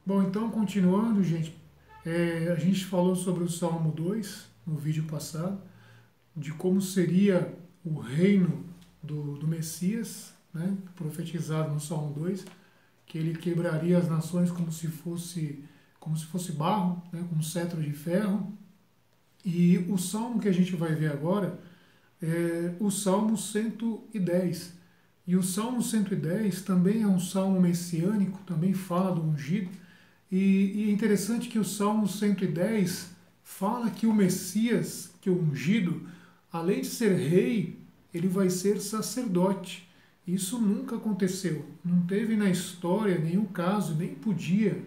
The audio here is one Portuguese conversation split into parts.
Bom, então continuando, gente, a gente falou sobre o Salmo 2 no vídeo passado, de como seria o reino do Messias, né, profetizado no Salmo 2, que ele quebraria as nações como se fosse barro, né, com um cetro de ferro. E o salmo que a gente vai ver agora é o Salmo 110. E o Salmo 110 também é um salmo messiânico, também fala do ungido. E é interessante que o Salmo 110 fala que o Messias, que o ungido, além de ser rei, ele vai ser sacerdote. Isso nunca aconteceu. Não teve na história nenhum caso, nem podia,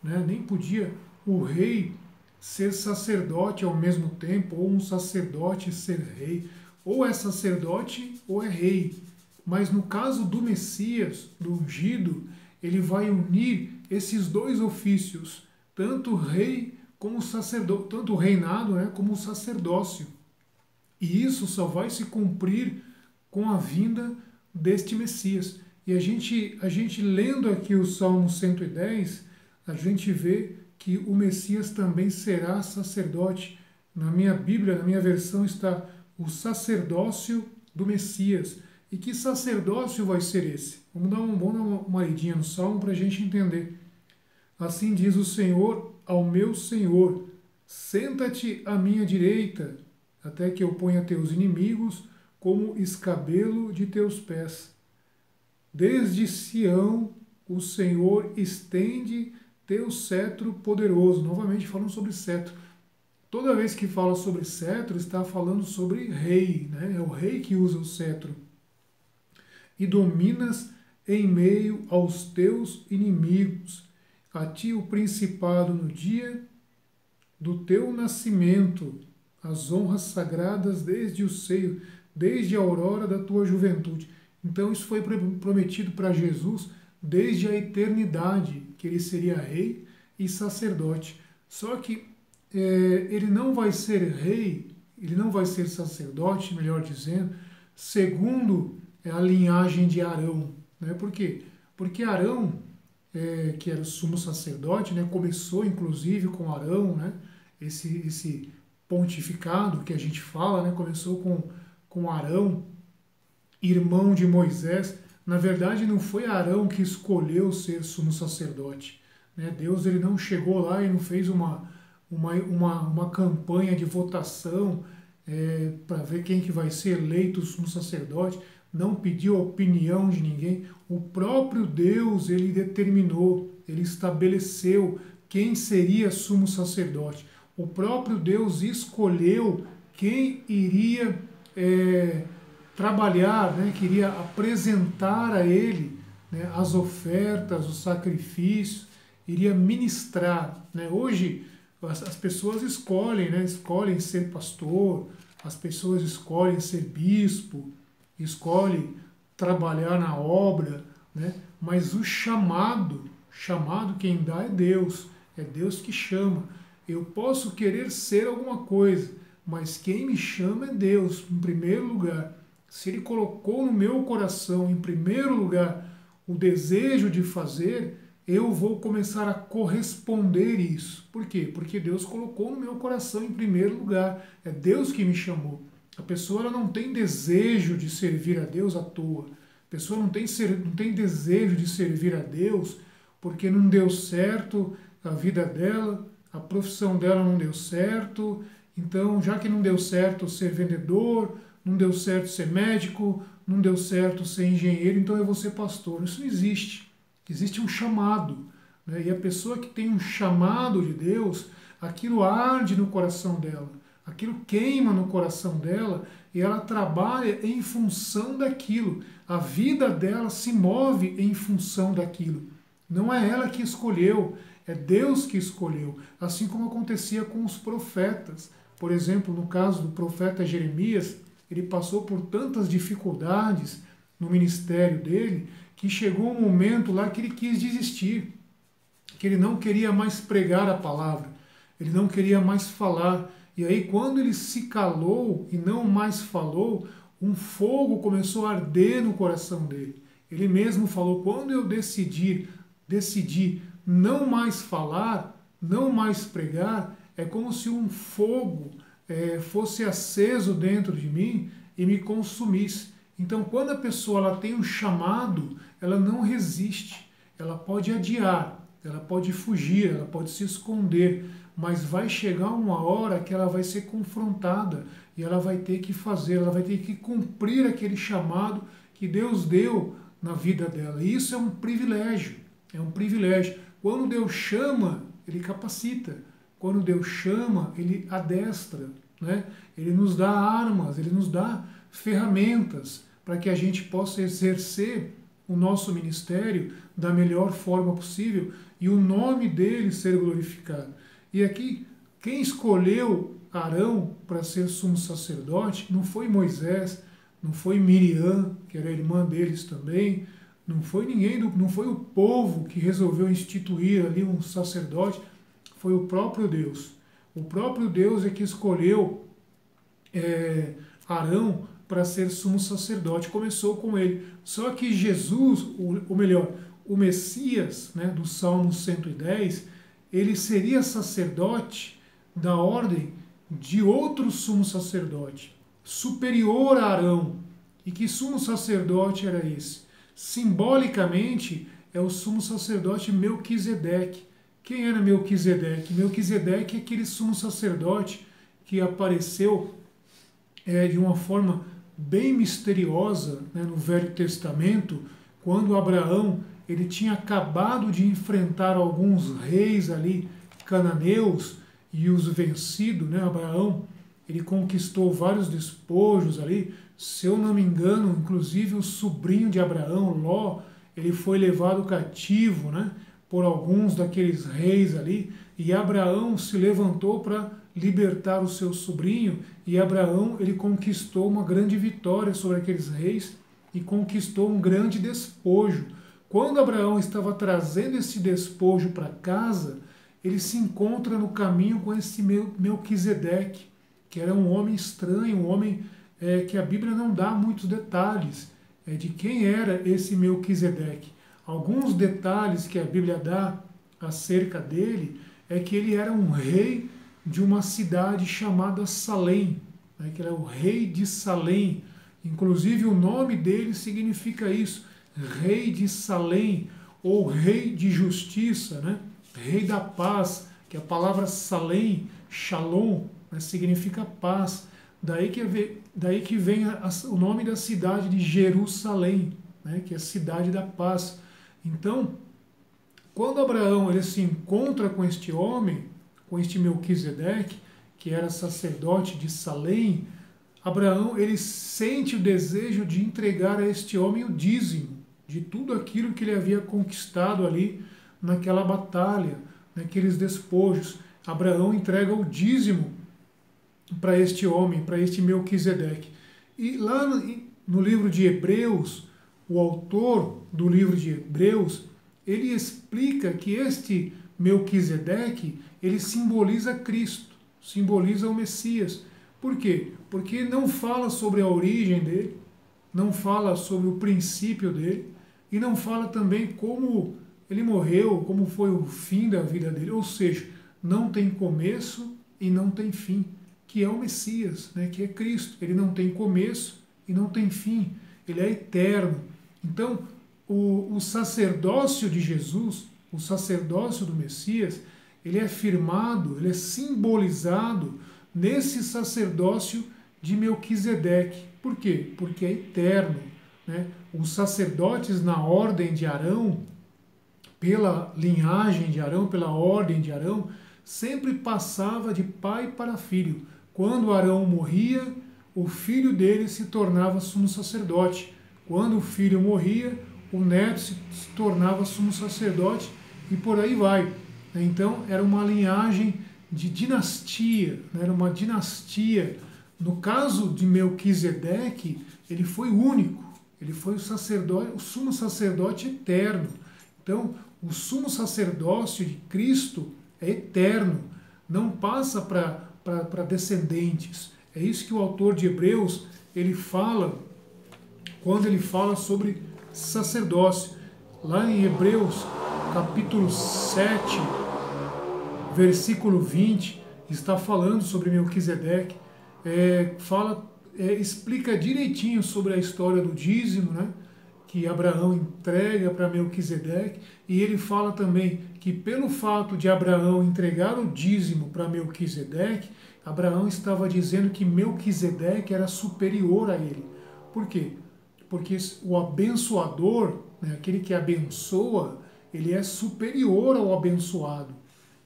né? Nem podia o rei ser sacerdote ao mesmo tempo, ou um sacerdote ser rei. Ou é sacerdote ou é rei. Mas no caso do Messias, do ungido, ele vai unir esses dois ofícios, tanto o rei como o sacerdote, tanto o reinado, né, como o sacerdócio. E isso só vai se cumprir com a vinda deste Messias. E a gente lendo aqui o Salmo 110, a gente vê que o Messias também será sacerdote. Na minha Bíblia, na minha versão, está o sacerdócio do Messias. E que sacerdócio vai ser esse? Vamos dar uma lidinha no Salmo para a gente entender. Assim diz o Senhor ao meu Senhor: senta-te à minha direita, até que eu ponha teus inimigos como escabelo de teus pés. Desde Sião o Senhor estende teu cetro poderoso. Novamente falando sobre cetro. Toda vez que fala sobre cetro, está falando sobre rei, né? É o rei que usa o cetro. E dominas em meio aos teus inimigos. A ti o principado no dia do teu nascimento, as honras sagradas desde o seio, desde a aurora da tua juventude. Então isso foi prometido para Jesus desde a eternidade, que ele seria rei e sacerdote. Só que ele não vai ser rei, ele não vai ser sacerdote, melhor dizendo, segundo a linhagem de Arão. Né? Por quê? Porque Arão, que era o sumo sacerdote, né? Começou inclusive com Arão, né? Esse pontificado que a gente fala, né? Começou com Arão, irmão de Moisés. Na verdade, não foi Arão que escolheu ser sumo sacerdote. Né? Deus ele não chegou lá e não fez uma campanha de votação para ver quem que vai ser eleito sumo sacerdote. Não pediu a opinião de ninguém. O próprio Deus ele determinou, ele estabeleceu quem seria sumo sacerdote. O próprio Deus escolheu quem iria trabalhar, né, queria apresentar a ele, né, as ofertas, os sacrifícios, iria ministrar. Né? Hoje as pessoas escolhem, né, escolhem ser pastor, as pessoas escolhem ser bispo, escolhem trabalhar na obra, né? Mas o chamado quem dá é Deus que chama. Eu posso querer ser alguma coisa, mas quem me chama é Deus, em primeiro lugar. Se Ele colocou no meu coração, em primeiro lugar, o desejo de fazer, eu vou começar a corresponder isso. Por quê? Porque Deus colocou no meu coração em primeiro lugar. É Deus que me chamou. A pessoa ela não tem desejo de servir a Deus à toa. A pessoa não tem desejo de servir a Deus porque não deu certo a vida dela, a profissão dela não deu certo. Então, já que não deu certo ser vendedor, não deu certo ser médico, não deu certo ser engenheiro, então eu vou ser pastor. Isso não existe. Existe um chamado. Né? E a pessoa que tem um chamado de Deus, aquilo arde no coração dela, aquilo queima no coração dela e ela trabalha em função daquilo. A vida dela se move em função daquilo. Não é ela que escolheu, é Deus que escolheu. Assim como acontecia com os profetas. Por exemplo, no caso do profeta Jeremias, ele passou por tantas dificuldades no ministério dele que chegou um momento lá que ele quis desistir, que ele não queria mais pregar a palavra, ele não queria mais falar. E aí, quando ele se calou e não mais falou, um fogo começou a arder no coração dele. Ele mesmo falou: quando eu decidi não mais falar, não mais pregar, é como se um fogo fosse aceso dentro de mim e me consumisse. Então, quando a pessoa ela tem um chamado, ela não resiste. Ela pode adiar, ela pode fugir, ela pode se esconder, mas vai chegar uma hora que ela vai ser confrontada e ela vai ter que fazer, ela vai ter que cumprir aquele chamado que Deus deu na vida dela. E isso é um privilégio, é um privilégio. Quando Deus chama, Ele capacita. Quando Deus chama, Ele adestra, né? Ele nos dá armas, Ele nos dá ferramentas para que a gente possa exercer o nosso ministério da melhor forma possível e o nome dele ser glorificado. E aqui, quem escolheu Arão para ser sumo sacerdote não foi Moisés, não foi Miriam, que era irmã deles também, não foi ninguém, não foi o povo que resolveu instituir ali um sacerdote, foi o próprio Deus. O próprio Deus é que escolheu Arão para ser sumo sacerdote, começou com ele. Só que Jesus, ou melhor, o Messias, né, do Salmo 110, ele seria sacerdote da ordem de outro sumo sacerdote, superior a Arão. E que sumo sacerdote era esse? Simbolicamente, é o sumo sacerdote Melquisedeque. Quem era Melquisedeque? Melquisedeque é aquele sumo sacerdote que apareceu de uma forma bem misteriosa, né, no Velho Testamento, quando Abraão ele tinha acabado de enfrentar alguns reis ali cananeus e os vencido, né? Abraão ele conquistou vários despojos ali, se eu não me engano, inclusive o sobrinho de Abraão, Ló, ele foi levado cativo, né, por alguns daqueles reis ali, e Abraão se levantou para libertar o seu sobrinho, e Abraão ele conquistou uma grande vitória sobre aqueles reis e conquistou um grande despojo. Quando Abraão estava trazendo esse despojo para casa, ele se encontra no caminho com esse Melquisedeque, que era um homem estranho, um homem que a Bíblia não dá muitos detalhes de quem era esse Melquisedeque. Alguns detalhes que a Bíblia dá acerca dele é que ele era um rei de uma cidade chamada Salém, né, que era o rei de Salém. Inclusive o nome dele significa isso, rei de Salém, ou rei de justiça, né? Rei da paz, que a palavra Salém, Shalom, né, significa paz. Daí que vem o nome da cidade de Jerusalém, né, que é a cidade da paz. Então, quando Abraão ele se encontra com este homem, com este Melquisedeque, que era sacerdote de Salém, Abraão ele sente o desejo de entregar a este homem o dízimo de tudo aquilo que ele havia conquistado ali naquela batalha, naqueles despojos. Abraão entrega o dízimo para este homem, para este Melquisedeque. E lá no livro de Hebreus, o autor do livro de Hebreus, ele explica que este Melquisedeque, ele simboliza Cristo, simboliza o Messias. Por quê? Porque não fala sobre a origem dele, não fala sobre o princípio dele, e não fala também como ele morreu, como foi o fim da vida dele. Ou seja, não tem começo e não tem fim, que é o Messias, né? Que é Cristo. Ele não tem começo e não tem fim, ele é eterno. Então, o sacerdócio de Jesus, o sacerdócio do Messias, ele é firmado, ele é simbolizado nesse sacerdócio de Melquisedeque. Por quê? Porque é eterno, né? Os sacerdotes na ordem de Arão, pela linhagem de Arão, pela ordem de Arão, sempre passava de pai para filho. Quando Arão morria, o filho dele se tornava sumo sacerdote. Quando o filho morria, o neto se tornava sumo sacerdote e por aí vai. Então era uma linhagem de dinastia, era uma dinastia. No caso de Melquisedeque, ele foi único, ele foi o sacerdote, o sumo sacerdote eterno. Então, o sumo sacerdócio de Cristo é eterno, não passa para descendentes. É isso que o autor de Hebreus ele fala quando ele fala sobre sacerdócio. lá em Hebreus capítulo 7, versículo 20, está falando sobre Melquisedeque, explica direitinho sobre a história do dízimo, né, que Abraão entrega para Melquisedeque, e ele fala também que pelo fato de Abraão entregar o dízimo para Melquisedeque, Abraão estava dizendo que Melquisedeque era superior a ele. Por quê? Porque o abençoador, né, aquele que abençoa, ele é superior ao abençoado,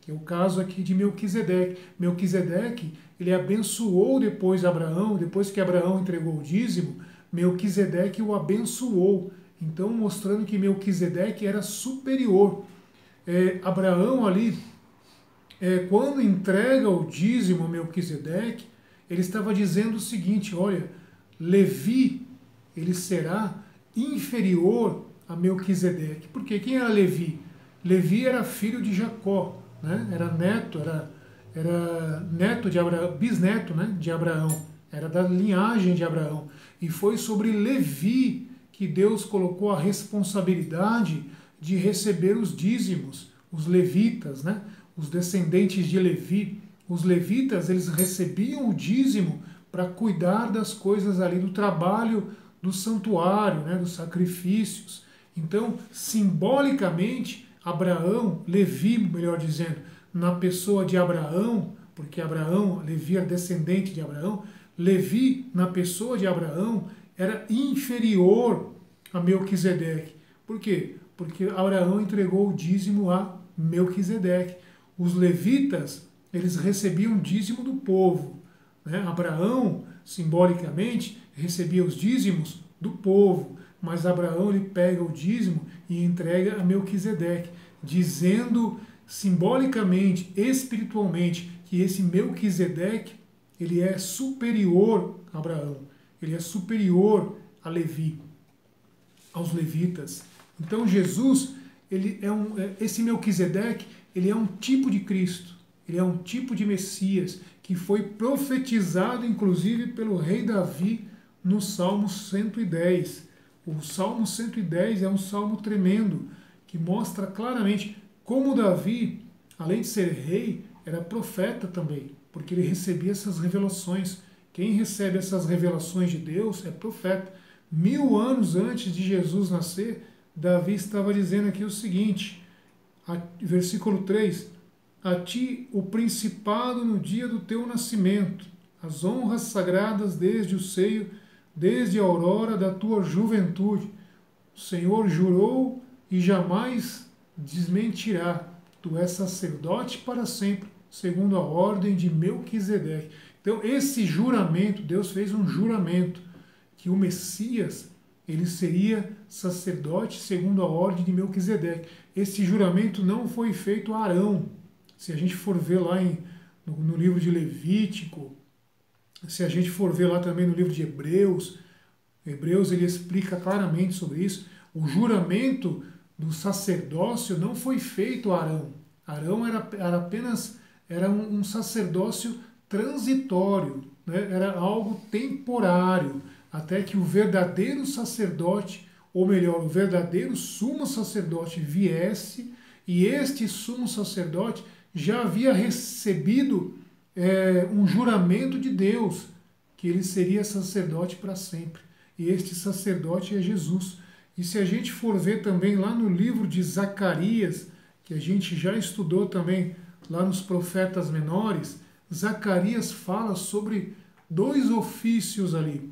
que é o caso aqui de Melquisedeque. Melquisedeque, ele abençoou depois Abraão, depois que Abraão entregou o dízimo, Melquisedeque o abençoou, então mostrando que Melquisedeque era superior. Abraão ali, quando entrega o dízimo a Melquisedeque, ele estava dizendo o seguinte, olha, Levi, ele será inferior a Melquisedeque. Porque quem era Levi? Levi era filho de Jacó, né? Era neto de Abraão, bisneto, né, de Abraão, era da linhagem de Abraão. E foi sobre Levi que Deus colocou a responsabilidade de receber os dízimos, os levitas, né? Os descendentes de Levi. Os levitas, eles recebiam o dízimo para cuidar das coisas ali do trabalho do santuário, né? Dos sacrifícios. Então, simbolicamente, Abraão, Levi, melhor dizendo, na pessoa de Abraão, porque Abraão, Levi era descendente de Abraão, Levi, na pessoa de Abraão, era inferior a Melquisedeque. Por quê? Porque Abraão entregou o dízimo a Melquisedeque. Os levitas, eles recebiam o dízimo do povo, né? Abraão, simbolicamente, recebia os dízimos do povo, mas Abraão ele pega o dízimo e entrega a Melquisedeque, dizendo simbolicamente, espiritualmente, que esse Melquisedeque ele é superior a Abraão, ele é superior a Levi, aos levitas. Então Jesus, esse Melquisedeque, ele é um tipo de Cristo, ele é um tipo de Messias que foi profetizado inclusive pelo rei Davi no Salmo 110. O Salmo 110 é um salmo tremendo que mostra claramente como Davi, além de ser rei, era profeta também, porque ele recebia essas revelações. Quem recebe essas revelações de Deus é profeta. 1000 anos antes de Jesus nascer, Davi estava dizendo aqui o seguinte, versículo 3, a ti o principado no dia do teu nascimento, as honras sagradas desde o seio, desde a aurora da tua juventude. O Senhor jurou e jamais desmentirá. Tu és sacerdote para sempre, segundo a ordem de Melquisedeque. Então, esse juramento, Deus fez um juramento que o Messias, ele seria sacerdote segundo a ordem de Melquisedeque. Esse juramento não foi feito a Arão. Se a gente for ver lá no livro de Levítico, se a gente for ver lá também no livro de Hebreus ele explica claramente sobre isso. O juramento do sacerdócio não foi feito a Arão. Arão era apenas um sacerdócio transitório, né? Era algo temporário, até que o verdadeiro sacerdote, ou melhor, o verdadeiro sumo sacerdote viesse, e este sumo sacerdote já havia recebido um juramento de Deus, que ele seria sacerdote para sempre. E este sacerdote é Jesus. E se a gente for ver também lá no livro de Zacarias, que a gente já estudou também lá nos profetas menores, Zacarias fala sobre dois ofícios ali.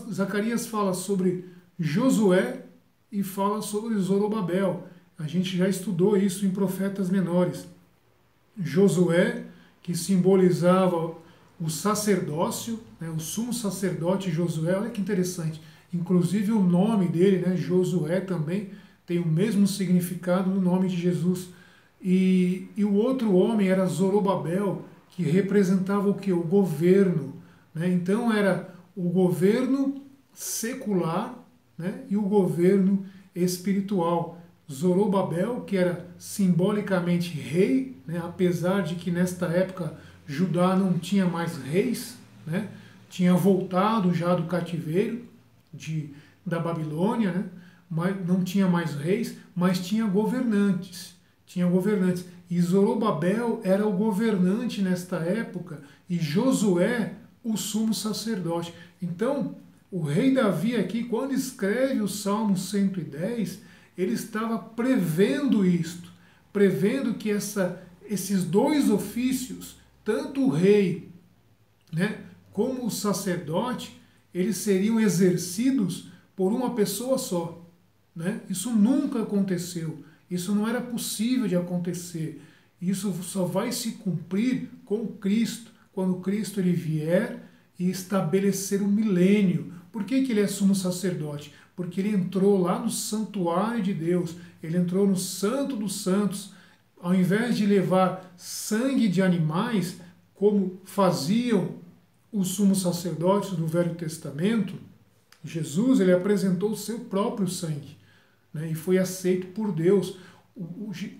Zacarias fala sobre Josué e fala sobre Zorobabel. A gente já estudou isso em profetas menores. Josué, que simbolizava o sacerdócio, né, o sumo sacerdote Josué, olha que interessante. Inclusive o nome dele, né, Josué, também tem o mesmo significado no nome de Jesus. E o outro homem era Zorobabel, que representava o quê? O governo. Né? Então era o governo secular, né, e o governo espiritual. Zorobabel, que era simbolicamente rei, né, apesar de que nesta época Judá não tinha mais reis, né, tinha voltado já do cativeiro da Babilônia, né, não tinha mais reis, mas tinha governantes. Tinha governantes. E Zorobabel era o governante nesta época e Josué o sumo sacerdote. Então, o rei Davi aqui, quando escreve o Salmo 110, ele estava prevendo isto, prevendo que esses dois ofícios, tanto o rei, né, como o sacerdote, eles seriam exercidos por uma pessoa só. Né? Isso nunca aconteceu. Isso não era possível de acontecer. Isso só vai se cumprir com Cristo, quando Cristo ele vier e estabelecer o milênio. Por que ele é sumo sacerdote? Porque ele entrou lá no santuário de Deus, ele entrou no Santo dos Santos. Ao invés de levar sangue de animais, como faziam os sumos sacerdotes do Velho Testamento, Jesus ele apresentou o seu próprio sangue, né, e foi aceito por Deus.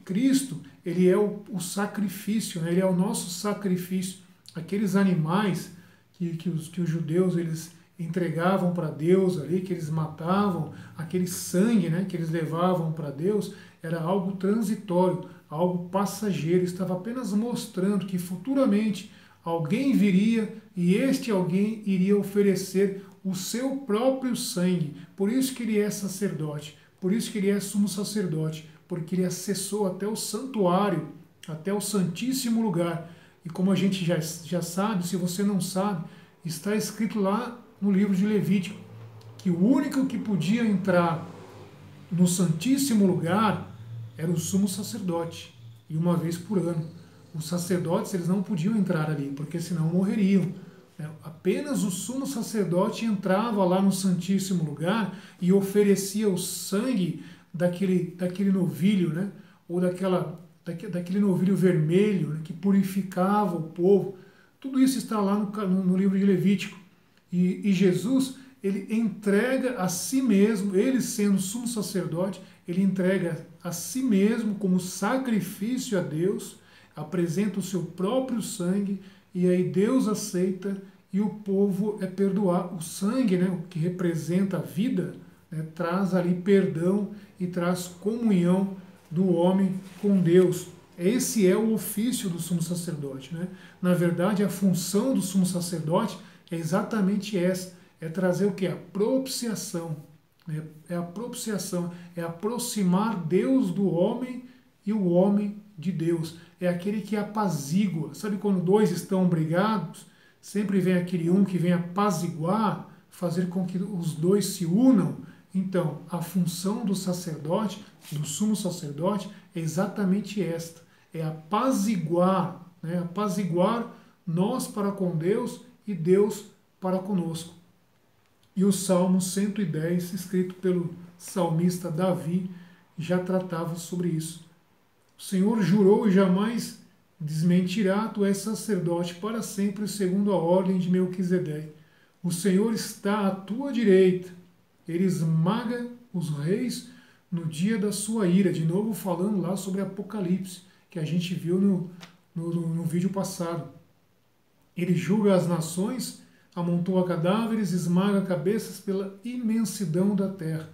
Cristo ele é o sacrifício, né, ele é o nosso sacrifício. Aqueles animais que os judeus eles entregavam para Deus ali, que eles matavam, aquele sangue, né, que eles levavam para Deus, era algo transitório, algo passageiro, estava apenas mostrando que futuramente alguém viria e este alguém iria oferecer o seu próprio sangue. Por isso que ele é sacerdote, por isso que ele é sumo sacerdote, porque ele acessou até o santuário, até o santíssimo lugar. E como a gente já sabe, se você não sabe, está escrito lá no livro de Levítico, que o único que podia entrar no santíssimo lugar era o sumo sacerdote, e uma vez por ano. Os sacerdotes eles não podiam entrar ali, porque senão morreriam. Apenas o sumo sacerdote entrava lá no santíssimo lugar e oferecia o sangue daquele novilho, né? Ou daquele novilho vermelho, né? Que purificava o povo. Tudo isso está lá no livro de Levítico. E Jesus, ele entrega a si mesmo, ele sendo sumo sacerdote, ele entrega a si mesmo como sacrifício a Deus, apresenta o seu próprio sangue, e aí Deus aceita e o povo é perdoado. O sangue, né, o que representa a vida, né, traz ali perdão e traz comunhão do homem com Deus. Esse é o ofício do sumo sacerdote. Né? Na verdade, a função do sumo sacerdote é exatamente essa, é trazer o que? A propiciação. Né? É a propiciação, é aproximar Deus do homem e o homem de Deus. É aquele que apazigua. Sabe quando dois estão brigados? Sempre vem aquele um que vem apaziguar, fazer com que os dois se unam. Então, a função do sacerdote, do sumo sacerdote, é exatamente esta. É apaziguar, né? Apaziguar nós para com Deus e Deus para conosco. E o Salmo 110, escrito pelo salmista Davi, já tratava sobre isso. O Senhor jurou e jamais desmentirá, tu és sacerdote para sempre, segundo a ordem de Melquisedeque. O Senhor está à tua direita, ele esmaga os reis no dia da sua ira. De novo falando lá sobre Apocalipse, que a gente viu no vídeo passado. Ele julga as nações, amontoa cadáveres, esmaga cabeças pela imensidão da terra.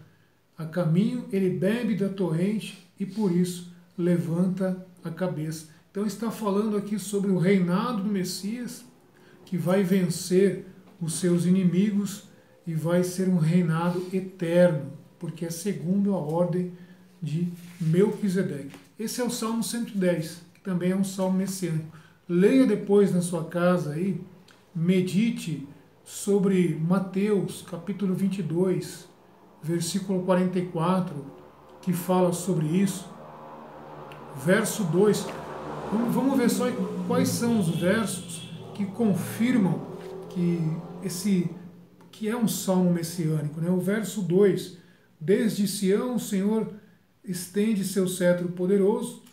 A caminho ele bebe da torrente e por isso levanta a cabeça. Então está falando aqui sobre o reinado do Messias, que vai vencer os seus inimigos e vai ser um reinado eterno, porque é segundo a ordem de Melquisedeque. Esse é o Salmo 110, que também é um salmo messiânico. Leia depois na sua casa aí, medite sobre Mateus, capítulo 22, versículo 44, que fala sobre isso. Verso 2. Vamos ver só quais são os versos que confirmam que é um salmo messiânico. Né? O verso 2. Desde Sião o Senhor estende seu cetro poderoso.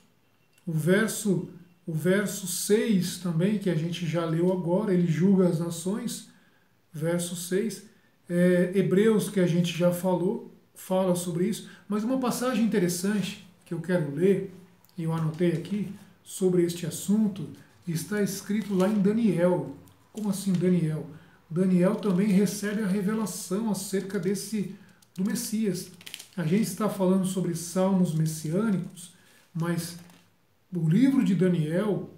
O verso 6 também, que a gente já leu agora, ele julga as nações. Verso 6. Hebreus, que a gente já falou, fala sobre isso. Mas uma passagem interessante que eu quero ler, e eu anotei aqui, sobre este assunto, está escrito lá em Daniel. Como assim Daniel? Daniel também recebe a revelação acerca do Messias. a gente está falando sobre salmos messiânicos, mas o livro de Daniel,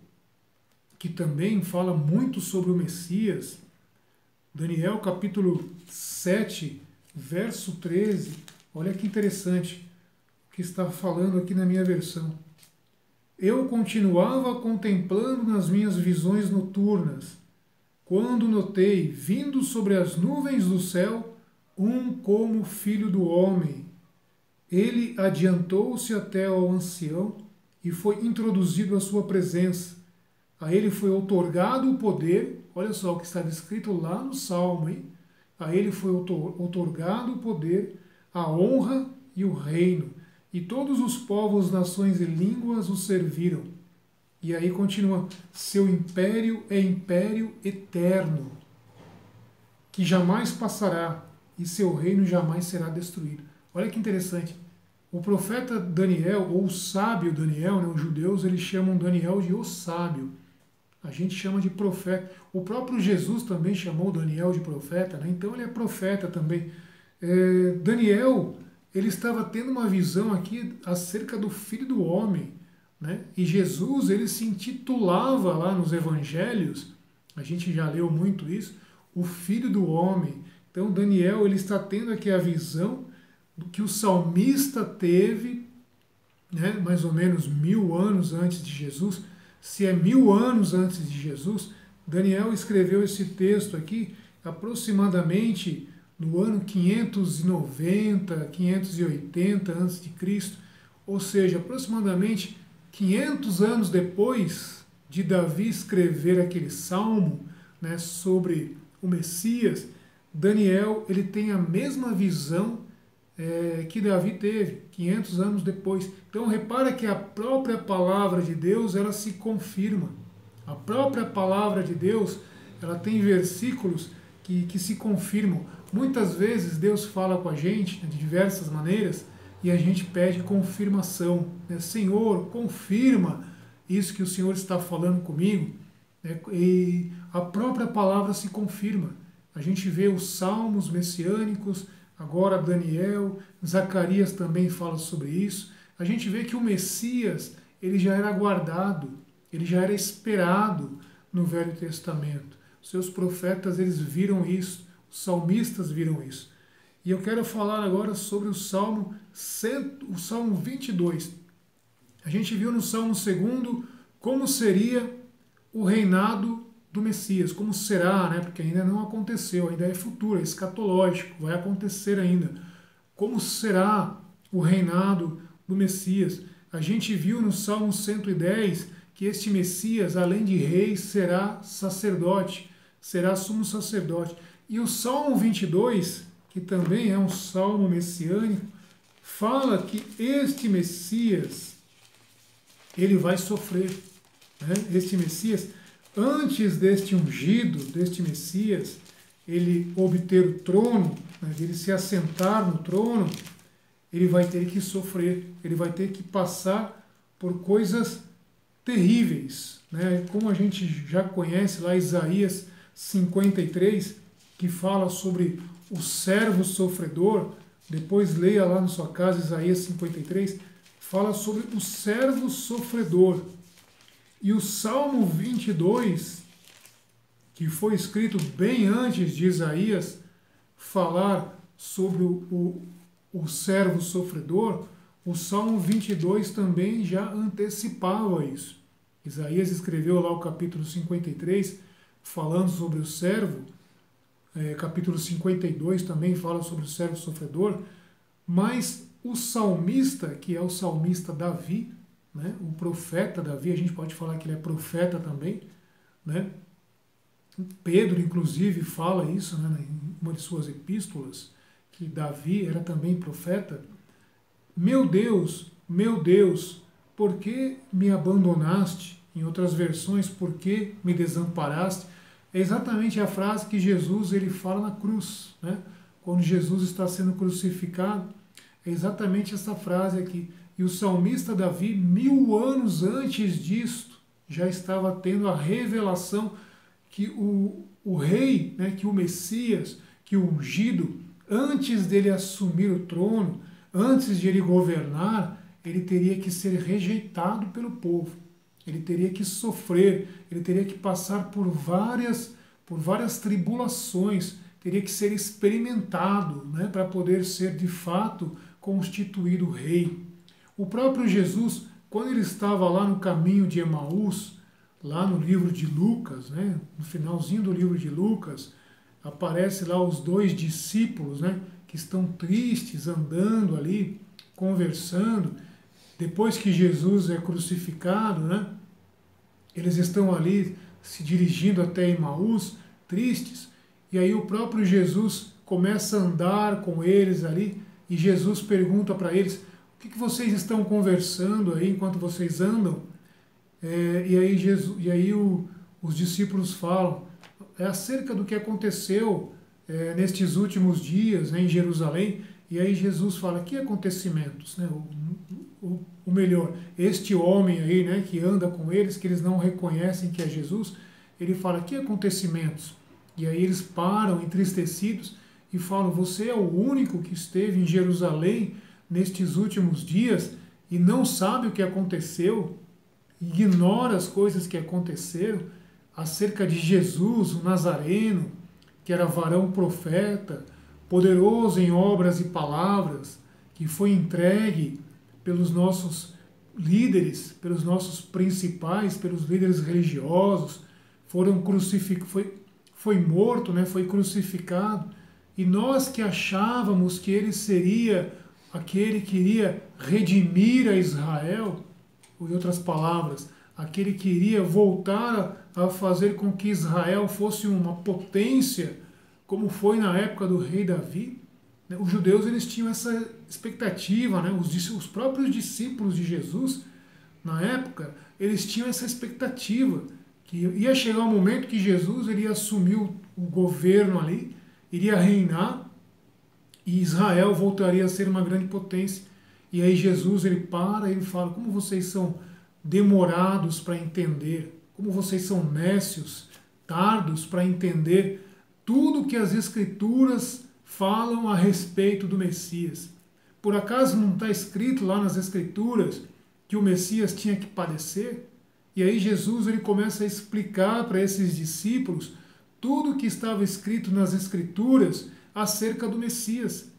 que também fala muito sobre o Messias, Daniel capítulo 7, verso 13, olha que interessante o que está falando aqui na minha versão. Eu continuava contemplando nas minhas visões noturnas, quando notei, vindo sobre as nuvens do céu, um como filho do homem. Ele adiantou-se até ao ancião e foi introduzido à sua presença. A ele foi outorgado o poder, olha só o que está descrito lá no Salmo, hein? A ele foi outorgado o poder, a honra e o reino, e todos os povos, nações e línguas o serviram. E aí continua, seu império é império eterno, que jamais passará, e seu reino jamais será destruído. Olha que interessante. O profeta Daniel, ou o sábio Daniel, né, os judeus eles chamam Daniel de o sábio. A gente chama de profeta. O próprio Jesus também chamou Daniel de profeta, né? Então ele é profeta também. Daniel, ele estava tendo uma visão aqui acerca do Filho do Homem, né? E Jesus, ele se intitulava lá nos evangelhos, a gente já leu muito isso, o Filho do Homem. Então Daniel, ele está tendo aqui a visão do que o salmista teve, né, mais ou menos 1000 anos antes de Jesus. Se é 1000 anos antes de Jesus, Daniel escreveu esse texto aqui aproximadamente no ano 590, 580 a.C., ou seja, aproximadamente 500 anos depois de Davi escrever aquele salmo, né, sobre o Messias. Daniel, ele tem a mesma visão que Davi teve 500 anos depois. Então repara que a própria palavra de Deus, ela se confirma. A própria palavra de Deus, ela tem versículos que se confirmam. Muitas vezes Deus fala com a gente, né, de diversas maneiras, e a gente pede confirmação, né? Senhor, confirma isso que o Senhor está falando comigo, né? E a própria palavra se confirma. A gente vê os salmos messiânicos, agora Daniel, Zacarias também fala sobre isso. A gente vê que o Messias, ele já era aguardado, ele já era esperado no Velho Testamento. Os seus profetas, eles viram isso, os salmistas viram isso. E eu quero falar agora sobre o Salmo 22. A gente viu no Salmo 2 como seria o reinado do Messias, como será, né? Porque ainda não aconteceu, ainda é futuro, é escatológico, vai acontecer ainda. Como será o reinado do Messias? A gente viu no Salmo 110 que este Messias, além de rei, será sacerdote, será sumo sacerdote. E o Salmo 22, que também é um salmo messiânico, fala que este Messias, ele vai sofrer, né? Este Messias, antes deste ungido, deste Messias, ele obter o trono, né, ele se assentar no trono, ele vai ter que sofrer, ele vai ter que passar por coisas terríveis, né? Como a gente já conhece lá Isaías 53, que fala sobre o servo sofredor. Depois leia lá na sua casa Isaías 53, fala sobre o servo sofredor. E o Salmo 22, que foi escrito bem antes de Isaías falar sobre o servo sofredor, o Salmo 22 também já antecipava isso. Isaías escreveu lá o capítulo 53, falando sobre o servo, capítulo 52 também fala sobre o servo sofredor, mas o salmista, que é o salmista Davi, né, o profeta Davi, a gente pode falar que ele é profeta também, né? Pedro, inclusive, fala isso, né, em uma de suas epístolas, que Davi era também profeta. Meu Deus, por que me abandonaste? Em outras versões, por que me desamparaste? É exatamente a frase que Jesus ele fala na cruz, né? Quando Jesus está sendo crucificado, é exatamente essa frase aqui. E o salmista Davi, 1000 anos antes disto, já estava tendo a revelação que o rei, né, que o Messias, que o ungido, antes dele assumir o trono, antes de ele governar, ele teria que ser rejeitado pelo povo. Ele teria que sofrer, ele teria que passar por várias tribulações, teria que ser experimentado, né, para poder ser de fato constituído rei. O próprio Jesus, quando ele estava lá no caminho de Emaús, lá no livro de Lucas, né, no finalzinho do livro de Lucas, aparece lá os dois discípulos, né, que estão tristes, andando ali, conversando. Depois que Jesus é crucificado, né, eles estão ali se dirigindo até Emaús, tristes, e aí o próprio Jesus começa a andar com eles ali, e Jesus pergunta para eles: o que vocês estão conversando aí enquanto vocês andam? Os discípulos falam: é acerca do que aconteceu nestes últimos dias, né, em Jerusalém. E aí Jesus fala: que acontecimentos? Né? O melhor, este homem aí, né, que anda com eles, que eles não reconhecem que é Jesus, ele fala: que acontecimentos? E aí eles param entristecidos e falam: você é o único que esteve em Jerusalém nestes últimos dias e não sabe o que aconteceu, ignora as coisas que aconteceram acerca de Jesus, o Nazareno, que era varão profeta, poderoso em obras e palavras, que foi entregue pelos nossos líderes, pelos nossos principais, pelos líderes religiosos, foi morto, né, foi crucificado, e nós que achávamos que ele seria aquele que iria redimir a Israel, ou em outras palavras, aquele que iria voltar a fazer com que Israel fosse uma potência, como foi na época do rei Davi. Os judeus, eles tinham essa expectativa, né? Os próprios discípulos de Jesus, na época, eles tinham essa expectativa, que ia chegar um momento que Jesus iria assumir o governo ali, iria reinar, e Israel voltaria a ser uma grande potência. E aí Jesus, ele para e ele fala: como vocês são demorados para entender, como vocês são nécios, tardos para entender tudo que as Escrituras falam a respeito do Messias. Por acaso não está escrito lá nas Escrituras que o Messias tinha que padecer? E aí Jesus, ele começa a explicar para esses discípulos tudo que estava escrito nas Escrituras acerca do Messias.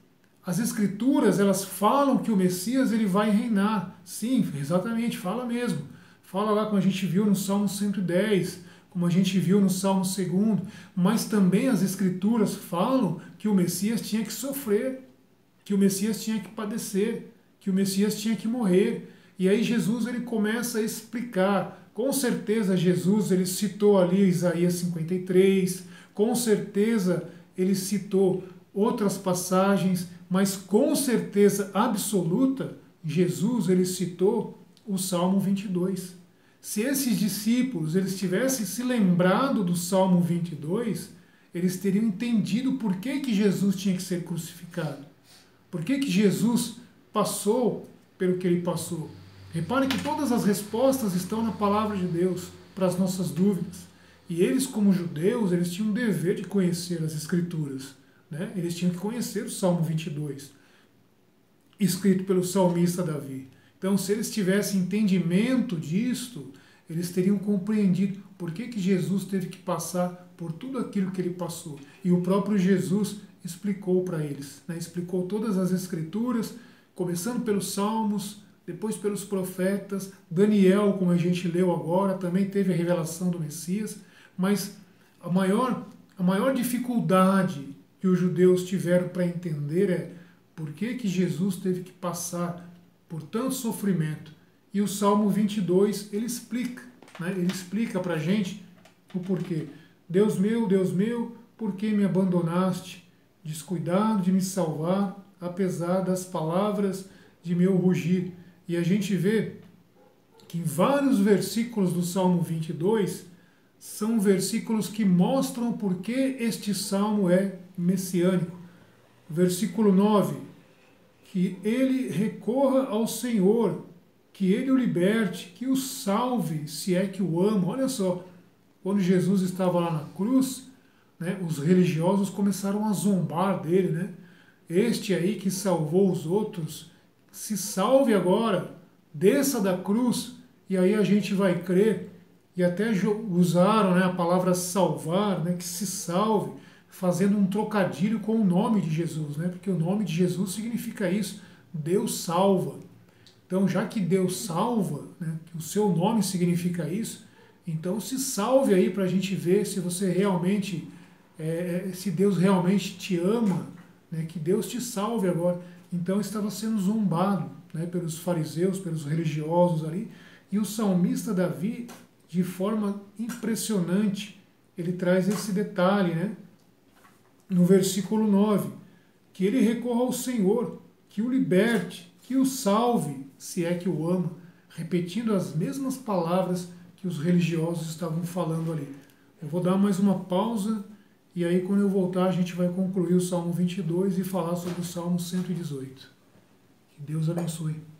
As Escrituras, elas falam que o Messias, ele vai reinar. Sim, exatamente, fala mesmo. Fala lá como a gente viu no Salmo 110, como a gente viu no Salmo 2, mas também as Escrituras falam que o Messias tinha que sofrer, que o Messias tinha que padecer, que o Messias tinha que morrer. E aí Jesus, ele começa a explicar. Com certeza Jesus, ele citou ali Isaías 53, com certeza ele citou outras passagens, mas com certeza absoluta, Jesus, ele citou o Salmo 22. Se esses discípulos, eles tivessem se lembrado do Salmo 22, eles teriam entendido por que Jesus tinha que ser crucificado. Por que Jesus passou pelo que ele passou. Repare que todas as respostas estão na palavra de Deus para as nossas dúvidas. E eles, como judeus, eles tinham o dever de conhecer as Escrituras. Né? Eles tinham que conhecer o Salmo 22, escrito pelo salmista Davi. Então, se eles tivessem entendimento disto, eles teriam compreendido por que Jesus teve que passar por tudo aquilo que ele passou. E o próprio Jesus explicou para eles. Né? Explicou todas as Escrituras, começando pelos Salmos, depois pelos profetas. Daniel, como a gente leu agora, também teve a revelação do Messias. Mas a maior dificuldade que os judeus tiveram para entender é por que Jesus teve que passar por tanto sofrimento. E o Salmo 22, ele explica, né? Ele explica para a gente o porquê. Deus meu, por que me abandonaste? Descuidado de me salvar, apesar das palavras de meu rugir. E a gente vê que em vários versículos do Salmo 22 são versículos que mostram por que este salmo é messiânico. Versículo 9, que ele recorra ao Senhor, que ele o liberte, que o salve, se é que o ama. Olha só, quando Jesus estava lá na cruz, né, os religiosos começaram a zombar dele, né? este aí que salvou os outros, se salve agora, desça da cruz, e aí a gente vai crer. E até usaram, né, a palavra salvar, né, que se salve, fazendo um trocadilho com o nome de Jesus, né, porque o nome de Jesus significa isso, Deus salva. Então, já que Deus salva, né, que o seu nome significa isso, então se salve aí para a gente ver se você realmente, se Deus realmente te ama, né, que Deus te salve agora. Então estava sendo zombado, né, pelos fariseus, pelos religiosos ali, e o salmista Davi, de forma impressionante, ele traz esse detalhe, né, no versículo 9, que ele recorra ao Senhor, que o liberte, que o salve, se é que o ama, repetindo as mesmas palavras que os religiosos estavam falando ali. Eu vou dar mais uma pausa e aí quando eu voltar a gente vai concluir o Salmo 22 e falar sobre o Salmo 118. Que Deus abençoe.